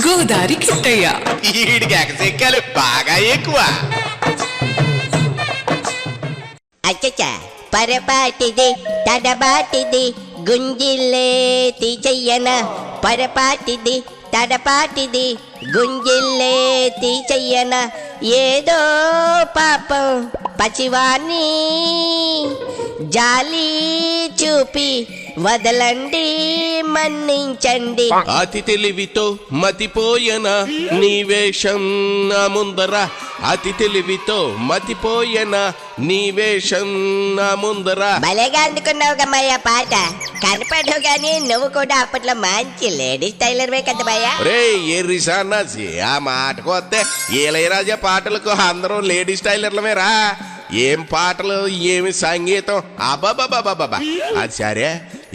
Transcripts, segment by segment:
గోదారి కిట్టయ్య ఈడికి ఎగసెక్కాలు బాగా ఎక్కువ. అచ్చచ్చ పరపాటిది తడబాటిది గుంజిల్లే తీచెయ్యన పరపాటిది తడపాటిది గుంజిల్లే తీచెయ్యన ఏదో పాపం పసివాణ్ణి జాలి చూపి వదలండి మన్నించండి. అతి తెలివితో మతిపోయనా నీ వేషం నా ముందర, అతి తెలివితో మతిపోయనా నీ వేషం నా ముందర. భలేగా అందుకున్నావు గమ్మయ్య పాట, కనపడవు గాని నువ్వు కూడా అప్పట్లో మంచి లేడీస్ టైలర్వే కదా భయ్యా. రే ఎర్రి సన్నాసి, ఆ మాటకు వస్తే ఇళయరాజా పాటలకు అందరూ లేడీస్ టైలర్లమేరా. ఏం పాటలు ఏమి సంగీతం, అబాబాబాబాబా. అది సరే,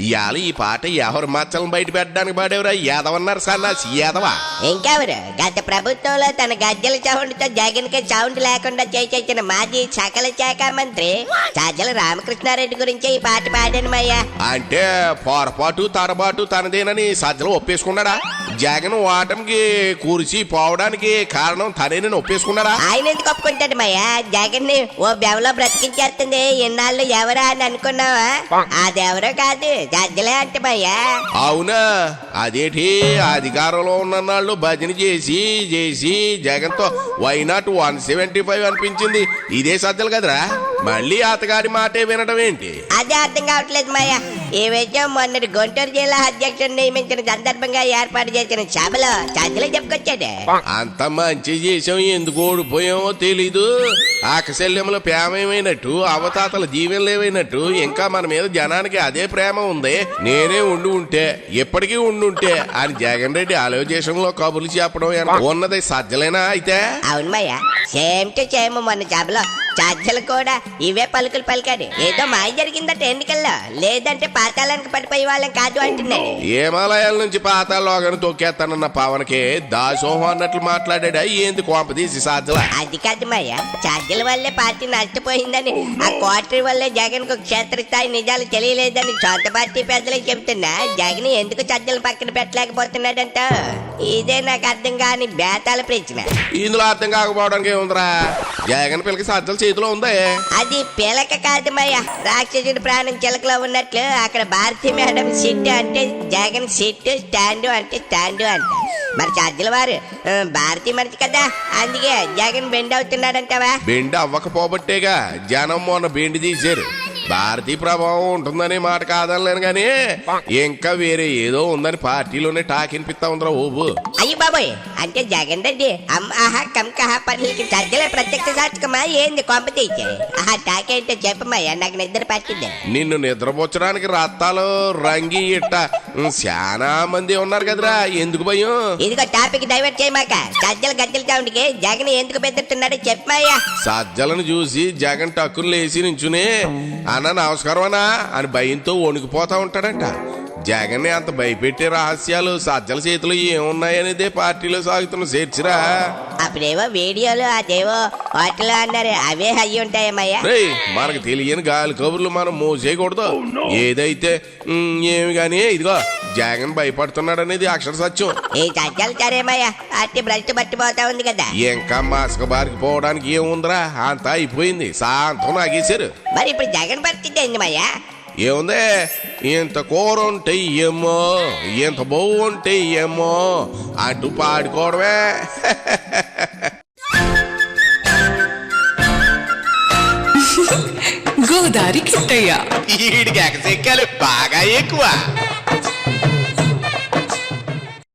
ఇవాళ ఈ పాట ఎవరు మచ్చలను బయట పెట్టడానికి పాడేవరా? యాదవన్నారు సన్నాసి యాదవా. ఇంకెవరు గత ప్రభుత్వంలో తన గజ్జల సౌండ్తో జగన్ కి సౌండ్ లేకుండా చేసిన మాజీ సకల శాఖ మంత్రి సజ్జల రామకృష్ణారెడ్డి గురించి ఈ పాట పాడాను మయ్యా. అంటే పొరపాటు తడబాటు తనదేనని సజ్జలు ఒప్పేసుకున్నాడా? జగన్ ఓటమికి కూర్చి పోవడానికి కారణం తనేనని ఒప్పేసుకున్నాడా? ఆయన ఎందుకు ఒప్పుకుంటాడు మయ్యా? జగన్ ని ఓ బెవలో బ్రతికించేస్తుంది ఇన్నాళ్ళు ఎవరా అని అనుకున్నావా? అదెవరో కాదు, సజ్జలే అంటే మయ్యా. అవునా? అదేంటి అధికారంలో ఉన్ననాళ్ళు భజన చేసి చేసి జగన్ తో వైనాట్ 175 అనిపించింది. ఇదే సజ్జలు కదరా? మళ్ళీ అతగాడి మాటే వినడం ఏంటి? అదే అర్థం కావట్లేదు మయ్యా. ఈ విషయం మొన్నటి గుంటూరు జిల్లా అధ్యక్షుడు నియమించిన సందర్భంగా ఏర్పాటు చేసిన సభలో సజ్జలు చెప్పుకొచ్చాడు. అంత మంచి చేసాం, ఎందుకు ఓడిపోయామో తెలీదు. ఆకశల్యంలో ప్రేమ ఏమైనట్టు, అవతాతల జీవనలు ఏమైనట్టు ఇంకా మన మీద జనానికి అదే ప్రేమ ఉంది. నేనే ఉంటే ఎప్పటికీ ఉంటే అని జగన్ రెడ్డి ఆలోచనలో కబుర్లు చెప్పడం ఉన్నది సజ్జలేనా అయితే? అవును మయ్యా, సేమ్ టు సేమ్ మొన్న సభలో సజ్జలు కూడా ఇవే పలుకులు పలికాడు. ఏదో మాయ జరిగిందట ఎన్నికల్లో, లేదంటే పాతాళానికి పడిపోయే వాళ్ళం కాదు అంటున్నాడు. ఏమాలయాల నుంచి పాతాళలోగానే తొక్కేస్తానన్న పవన్కి దాసోహం అన్నట్లు మాట్లాడా ఏంది కోపదీసి సజ్జల? అది కాదు మయ్యా, సజ్జల వల్లే పార్టీ నష్టపోయిందని, ఆ క్వార్టర్ వల్లే జగన్ కు క్షేత్రస్థాయి నిజాలు తెలియలేదని సొంత పార్టీ పెద్దలకు చెప్తున్నా జగన్ ఎందుకు సజ్జలు పక్కన పెట్టలేకపోతున్నాడంట. ఇదే నాకు అర్థం కాని బేతాల ప్రశ్న. ఇందులో అర్థం కాకపోవడానికి ఏముందిరా? జగన్ పిల్లకి సజ్జల చేతిలో ఉందే. అది పిలక కాదు మయ్య, రాక్షసుడి ప్రాణం చిలకలో ఉన్నట్లు అక్కడ భారతి మేడం సిట్ అంటే జగన్ సిట్, స్టాండ్ అంటే స్టాండ్ అంట. మరి సజ్జల వారు భారతి మనిషి కదా, అందుకే జగన్ బెండ్ అవుతున్నాడంటావా? బెండ్ అవ్వకపోబట్టేగా జనం మొన్న బెండ్ తీశారు. భారతీయ ప్రభావం ఉంటుందనే మాట కాదనలేను గానీ ఇంకా వేరే ఏదో ఉందని పార్టీలోనే టాక్ వినిపిస్తా ఉందిరా ఓబు. అయ్యి బాబోయ్, అంటే జగన్ రెడ్డి అమ్మాహా కంకహా పనులకి సజ్జల ప్రత్యక్ష సాక్షికమా ఏంది కొంప తీసే? ఆహా టాక్ ఏంటో చెప్పమయ్యా, నాకు నిద్ర పట్టింది. నిన్ను నిద్రపుచ్చడానికి రత్తాలు రంగి ఇట్ట చాలా మంది ఉన్నారు కదరా, ఎందుకు భయం? ఇదిగో టాపిక్ డైవర్ట్ చేయమాక. సజ్జల గజ్జల సౌండ్కి జగన్ ఎందుకు బెదిరిస్తున్నాడో చెప్పమయ్యా. సజ్జలను చూసి జగన్ టక్కులు లేచి నించునే అన్న నమస్కారం అన్నా అని భయంతో వణికిపోతా ఉంటాడంట. జగన్ అంత భయపెట్టే రహస్యాలు సజ్జల చేతిలో ఏమున్నాయనేదే పార్టీలో సాగుతున్న చర్చరా. అప్పుడేవో వీడియోలు అదేవో హోటల్ అన్నారు, అవే అయ్యి ఉంటాయమ్మయ్యా. మనకు తెలియని గాలి కబుర్లు మనం మోసేయకూడదు. ఏదైతే ఏమి గాని ఇదిగో జగన్ భయపడుతున్నాడు అనేది అక్షర సత్యం. ఈ సజ్జలు సరేమయ్యా, అట్టి బ్రష్ పట్టిపోతా ఉంది కదా. ఇంకా మాస్క బారికి పోవడానికి ఏముందిరా, అంతా అయిపోయింది, సాంతం నాగేశారు. మరి ఇప్పుడు జగన్ పరిస్థితి ఏంది మయ్యా? ఏముంది, ఇంత కూర ఉంటే ఏమో, ఇంత బొవ్వు ఉంటే ఏమో అటు పాడుకోవడమే. గోదారి కిట్టయ్య ఈడికి ఎగసెక్కాలు బాగా ఎక్కువ.